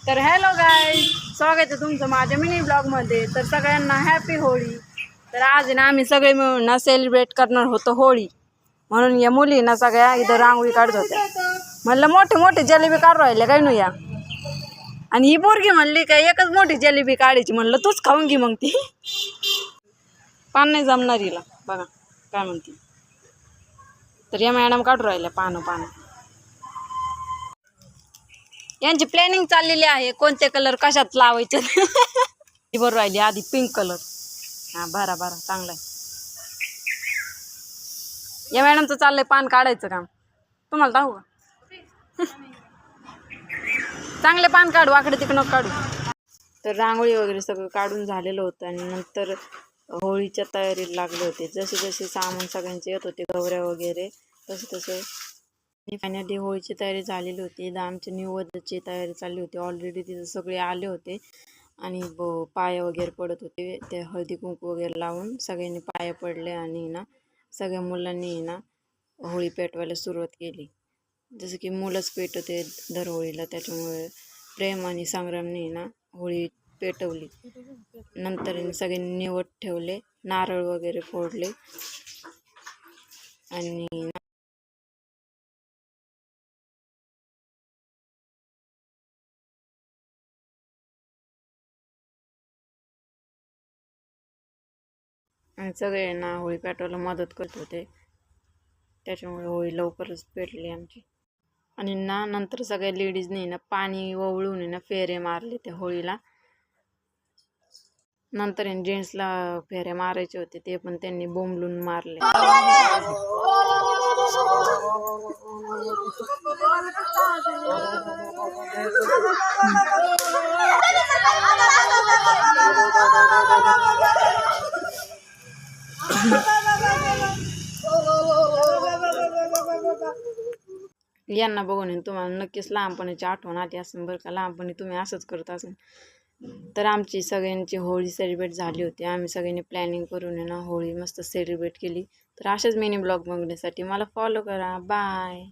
तर hello guys, स्वागत आहे तुमचं माझ्या मिनी ब्लॉगमध्ये. तर सगळ्यांना हॅपी होळी. तर आज ना आम्ही सगळे मिळून ना सेलिब्रेट करणार होतो होळी. म्हणून या मुली ना सगळ्या इथं रांगोळी काढत होत्या. म्हणलं मोठे मोठे जलेबी काढू राहिले काय नु या. आणि ही पोरगी म्हणली काय एकच मोठी जलेबी काढायची. म्हणलं तूच खाऊन घे मग ती. पान नाही जमणार हिला, बघा काय म्हणते. तर या मॅडम काढू राहिल्या पानं. यांची प्लॅनिंग चाललेली आहे कोणते कलर कशात लावायचं. ती बरोबर राहिली आधी पिंक कलर. हा भरा चांगला आहे. या मॅडमचं चाललंय पान काढायचं काम. तुम्हाला दाखवू का? चांगले पान काढू, आकडे तिकडं काढू. तर रांगोळी वगैरे सगळं काढून झालेलं होतं आणि नंतर होळीच्या तयारीला लागले होते. जसे सामान सगळ्यांचे येत होते, गवऱ्या वगैरे तसे फायनली होळीची तयारी झालेली होती. आमची निवदची तयारी चालली होती. ऑलरेडी तिथे सगळे आले होते आणि पाय वगैरे पडत होते. ते हळदी कुंकू वगैरे लावून सगळ्यांनी पाय पडले आणि ना सगळ्या मुलांनी ना होळी पेटवायला सुरुवात केली. जसं की मुलंच पेटवते दर होळीला, त्याच्यामुळे प्रेम आणि संग्रामने ना होळी पेटवली. नंतर सगळ्यांनी निवड ठेवले, नारळ वगैरे फोडले आणि सगळ्यांना होळी पेटवायला मदत करत होते. त्याच्यामुळे होळी लवकरच पेटली आमची. आणि ना नंतर सगळ्या लेडीजने ना पाणी ओवळून ना फेरे मारले त्या होळीला. नंतर जेंट्सला फेरे मारायचे होते, ते पण त्यांनी बोंबलून मारले. यांना बघून तुम्हाला नक्कीच लहानपणीची आठवण आली असेल बरं का. लहानपणी तुम्ही असंच करत असेल. तर आमची सगळ्यांची होळी सेलिब्रेट झाली होती. आम्ही सगळ्यांनी प्लॅनिंग करून ना होळी मस्त सेलिब्रेट केली. तर अशाच मिनी ब्लॉग बघण्यासाठी मला फॉलो करा. बाय.